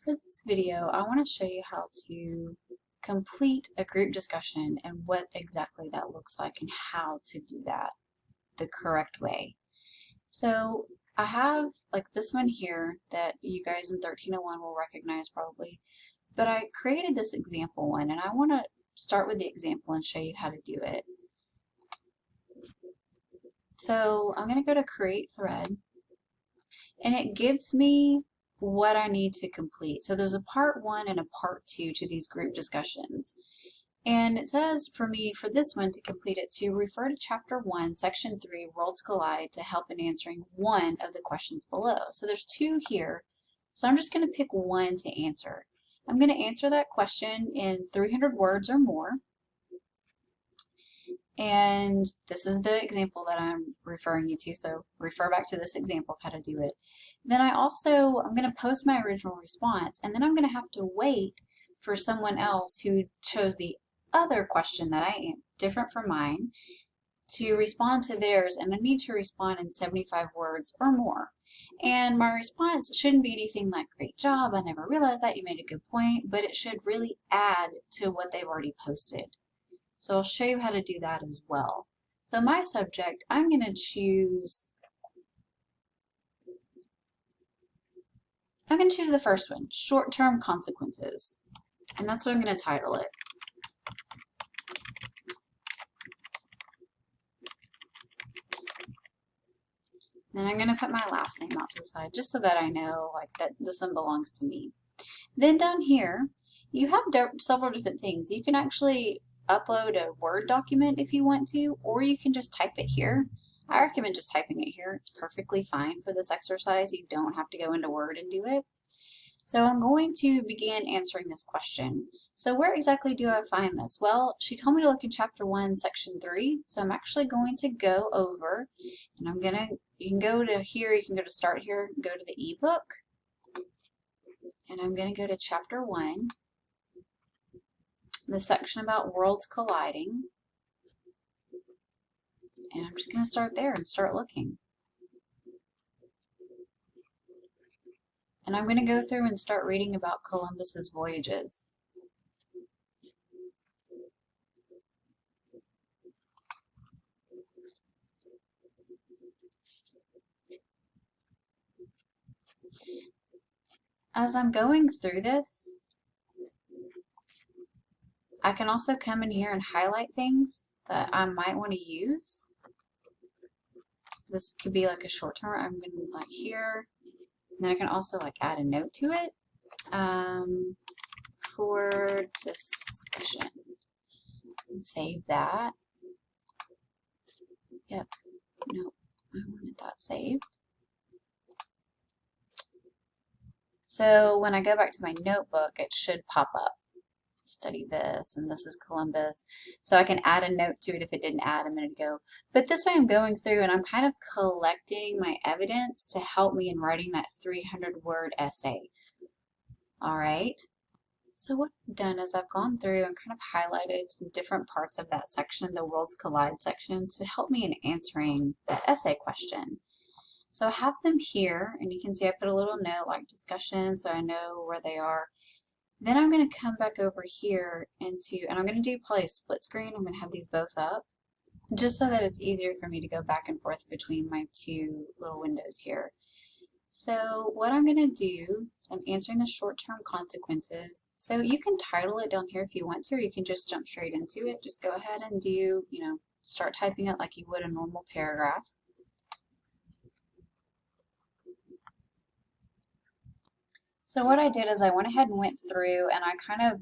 For this video, I want to show you how to complete a group discussion and what exactly that looks like and how to do that the correct way. So I have like this one here that you guys in 1301 will recognize probably, but I created this example one and I want to start with the example and show you how to do it. So I'm going to go to create thread and it gives me what I need to complete. So there's a part 1 and a part 2 to these group discussions. And it says for me, for this one, to complete it, to refer to Chapter 1, Section 3, Worlds Collide, to help in answering one of the questions below. So there's 2 here. So I'm just going to pick one to answer. I'm going to answer that question in 300 words or more. And this is the example that I'm referring you to, so refer back to this example of how to do it. Then I'm going to post my original response, and then I'm going to have to wait for someone else who chose the other question that I am different from mine to respond to theirs, and I need to respond in 75 words or more. And my response shouldn't be anything like, great job, I never realized that, you made a good point, but it should really add to what they've already posted. So I'll show you how to do that as well. So my subject, I'm going to choose the first one, short-term consequences. And that's what I'm going to title it. Then I'm going to put my last name off to the side just so that I know like that this one belongs to me. Then down here, you have several different things. You can actually upload a Word document if you want to, or you can just type it here. I recommend just typing it here. It's perfectly fine for this exercise. You don't have to go into Word and do it. So I'm going to begin answering this question. So where exactly do I find this? Well, she told me to look in Chapter 1, Section 3. So I'm actually going to go over, and you can go to here, you can go to Start here, go to the ebook, and I'm going to go to Chapter 1. The section about worlds colliding, and I'm just going to start there and start looking. And I'm going to go through and start reading about Columbus's voyages. As I'm going through this, I can also come in here and highlight things that I might want to use. This could be like a short term. I'm going to like here. And then I can also like add a note to it for discussion. And save that. Yep. No, I wanted that saved. So when I go back to my notebook, it should pop up. Study this, and this is Columbus. So I can add a note to it if it didn't add a minute ago. But this way I'm going through and I'm kind of collecting my evidence to help me in writing that 300-word essay. All right. So what I've done is I've gone through and kind of highlighted some different parts of that section, the Worlds Collide section, to help me in answering the essay question. So I have them here, and you can see I put a little note like discussion so I know where they are. Then I'm going to come back over here and I'm going to do probably a split screen. I'm going to have these both up just so that it's easier for me to go back and forth between my two little windows here. So what I'm going to do is I'm answering the short-term consequences. So you can title it down here if you want to, or you can just jump straight into it. Just go ahead and start typing it like you would a normal paragraph. So what I did is I went ahead and went through and I kind of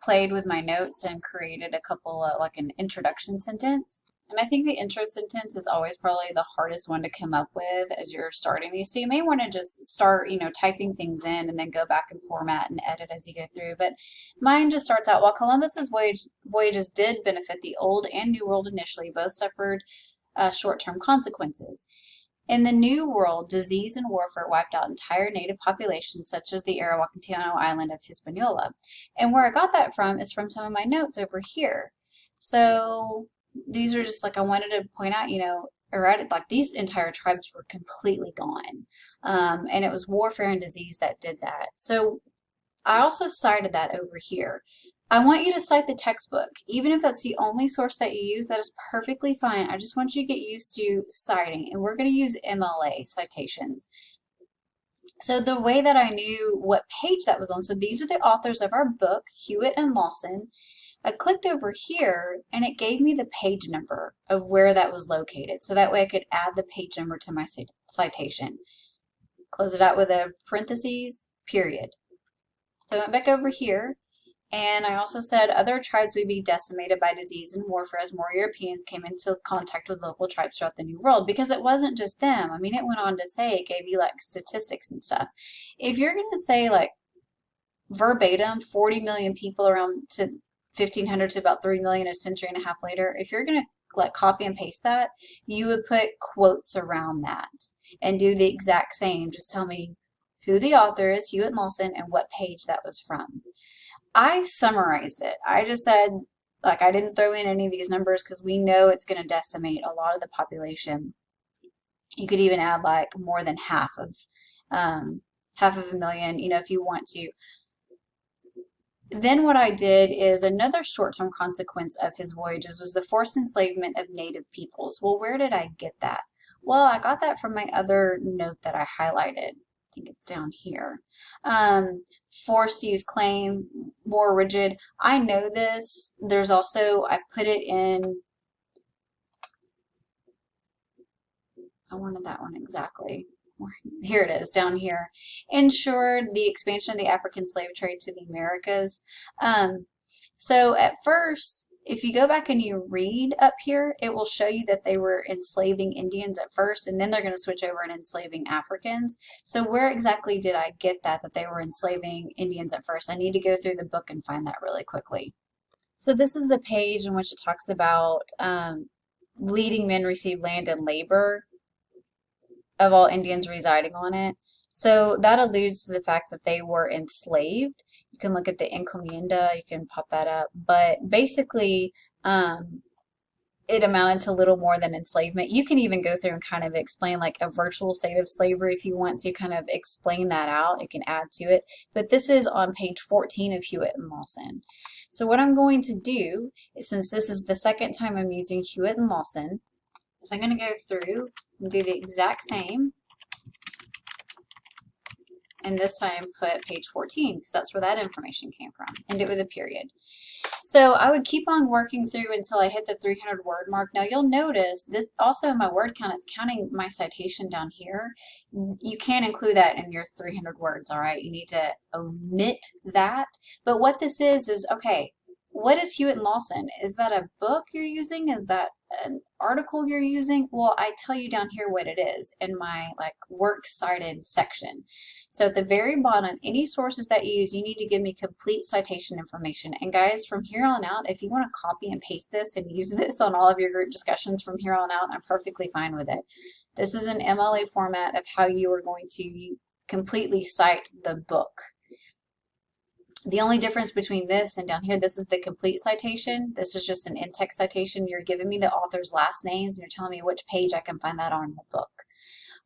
played with my notes and created a couple of like an introduction sentence. And I think the intro sentence is always probably the hardest one to come up with as you're starting these. So you may want to just start, typing things in and then go back and format and edit as you go through. But mine just starts out, while Columbus's voyages did benefit the Old and New World initially, both suffered short-term consequences. In the New World, disease and warfare wiped out entire native populations, such as the Araucanian island of Hispaniola. And where I got that from is from some of my notes over here. So these are just like I wanted to point out, like these entire tribes were completely gone. And it was warfare and disease that did that. So I also cited that over here. I want you to cite the textbook. Even if that's the only source that you use, that is perfectly fine. I just want you to get used to citing, and we're going to use MLA citations. So the way that I knew what page that was on, so these are the authors of our book, Hewitt and Lawson. I clicked over here and it gave me the page number of where that was located. So that way I could add the page number to my citation. Close it out with a parentheses, period. So I went back over here, and I also said other tribes would be decimated by disease and warfare as more Europeans came into contact with local tribes throughout the New World, because it wasn't just them. I mean, it went on to say, it gave you like statistics and stuff. If you're going to say like verbatim 40 million people around to 1500 to about 3 million a century and a half later, if you're going to like copy and paste that, you would put quotes around that and do the exact same. Just tell me who the author is, Hewitt and Lawson, and what page that was from. I summarized it. I just said, like, I didn't throw in any of these numbers because we know it's going to decimate a lot of the population. You could even add like more than half of a million, you know, if you want to. Then what I did is another short-term consequence of his voyages was the forced enslavement of native peoples. Well, where did I get that? Well, I got that from my other note that I highlighted. I think it's down here. Forced use claim, more rigid. I know this. There's also, I put it in, I wanted that one exactly. Here it is, down here. Ensured the expansion of the African slave trade to the Americas. So at first, if you go back and you read up here, it will show you that they were enslaving Indians at first, and then they're going to switch over and enslaving Africans. So where exactly did I get that they were enslaving Indians at first? I need to go through the book and find that really quickly. So this is the page in which it talks about leading men receive land and labor of all Indians residing on it. So that alludes to the fact that they were enslaved. You can look at the encomienda, you can pop that up, but basically it amounted to little more than enslavement. You can even go through and kind of explain like a virtual state of slavery if you want to kind of explain that out. You can add to it, but this is on page 14 of Hewitt and Lawson. So what I'm going to do is, since this is the second time I'm using Hewitt and Lawson, is I'm going to go through and do the exact same, and this time put page 14 because that's where that information came from, and do it with a period. So I would keep on working through until I hit the 300 word mark. Now you'll notice this also in my word count, it's counting my citation down here. You can't include that in your 300 words, all right? You need to omit that. But what this is okay, what is Hewitt and Lawson? Is that a book you're using? Is that an article you're using? Well, I tell you down here what it is in my like works cited section. So at the very bottom, any sources that you use, you need to give me complete citation information. And guys, from here on out, if you want to copy and paste this and use this on all of your group discussions from here on out, I'm perfectly fine with it. This is an MLA format of how you are going to completely cite the book. The only difference between this and down here, this is the complete citation. This is just an in-text citation. You're giving me the author's last names and you're telling me which page I can find that on in the book.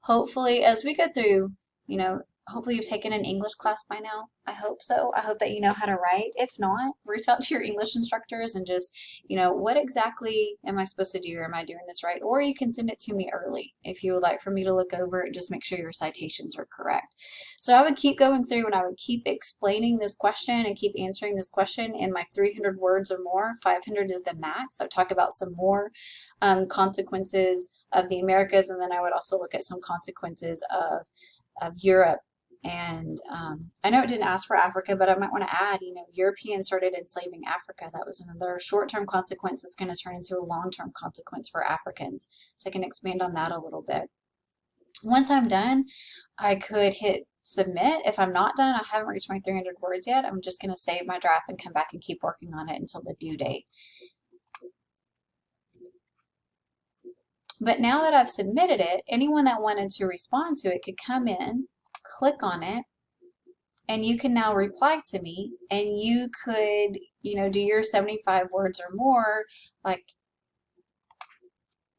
Hopefully, as we go through, you know, hopefully you've taken an English class by now. I hope so. I hope that you know how to write. If not, reach out to your English instructors and just, you know, what exactly am I supposed to do? Am I doing this right? Or you can send it to me early if you would like for me to look over it. Just make sure your citations are correct. So I would keep going through and I would keep explaining this question and keep answering this question in my 300 words or more. 500 is the max. I would talk about some more consequences of the Americas, and then I would also look at some consequences of Europe. And I know it didn't ask for Africa, but I might want to add, you know, Europeans started enslaving Africa. That was another short-term consequence that's going to turn into a long-term consequence for Africans. So I can expand on that a little bit. Once I'm done, I could hit submit. If I'm not done, I haven't reached my 300 words yet, I'm just going to save my draft and come back and keep working on it until the due date. But now that I've submitted it, anyone that wanted to respond to it could come in, click on it, and you can now reply to me, and you could, you know, do your 75 words or more. Like,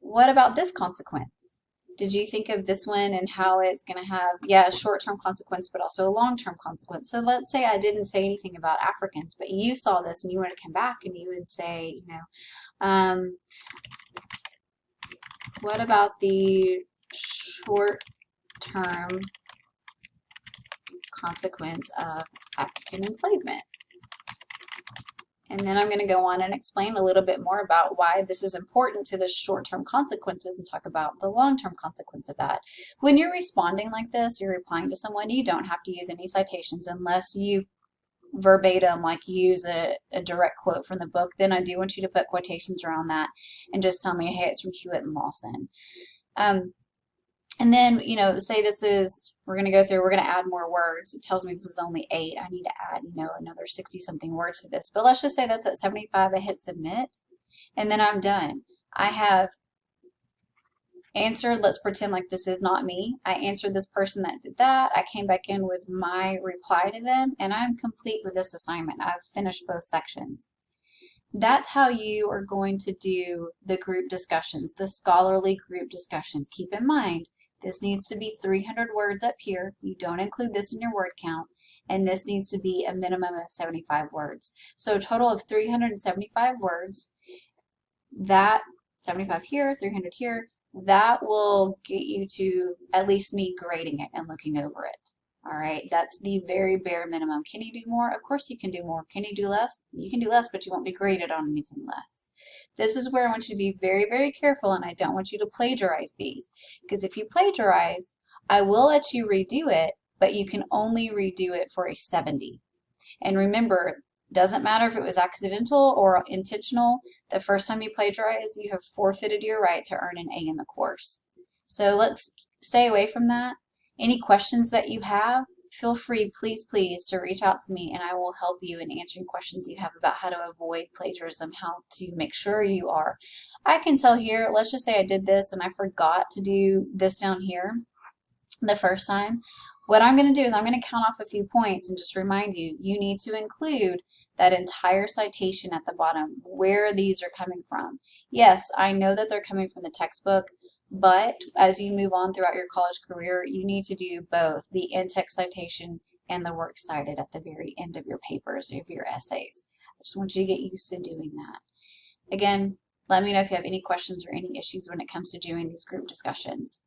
what about this consequence? Did you think of this one and how it's going to have, yeah, a short-term consequence, but also a long-term consequence? So let's say I didn't say anything about Africans, but you saw this and you want to come back and you would say, you know, what about the short-term consequence of African enslavement? And then I'm going to go on and explain a little bit more about why this is important to the short-term consequences and talk about the long-term consequence of that. When you're responding like this, you're replying to someone, you don't have to use any citations unless you verbatim, like use a direct quote from the book. Then I do want you to put quotations around that and just tell me, hey, it's from Hewitt and Lawson. And then, you know, say this is, we're going to go through, we're going to add more words. It tells me this is only 8. I need to add, you know, another 60-something words to this. But let's just say that's at 75. I hit submit, and then I'm done. I have answered, let's pretend like this is not me. I answered this person that did that. I came back in with my reply to them, and I'm complete with this assignment. I've finished both sections. That's how you are going to do the group discussions, the scholarly group discussions. Keep in mind, this needs to be 300 words up here. You don't include this in your word count. And this needs to be a minimum of 75 words. So a total of 375 words. That 75 here, 300 here, that will get you to at least me grading it and looking over it. All right, that's the very bare minimum. Can you do more? Of course you can do more. Can you do less? You can do less, but you won't be graded on anything less. This is where I want you to be very, very careful, and I don't want you to plagiarize these. Because if you plagiarize, I will let you redo it, but you can only redo it for a 70. And remember, doesn't matter if it was accidental or intentional, the first time you plagiarize, you have forfeited your right to earn an A in the course. So let's stay away from that. Any questions that you have, feel free, please, to reach out to me, and I will help you in answering questions you have about how to avoid plagiarism, how to make sure you are. I can tell here, let's just say I did this and I forgot to do this down here the first time. What I'm going to do is I'm going to count off a few points and just remind you, you need to include that entire citation at the bottom, where these are coming from. Yes, I know that they're coming from the textbook, but as you move on throughout your college career, you need to do both the in-text citation and the works cited at the very end of your papers, of your essays. I just want you to get used to doing that. Again, let me know if you have any questions or any issues when it comes to doing these group discussions.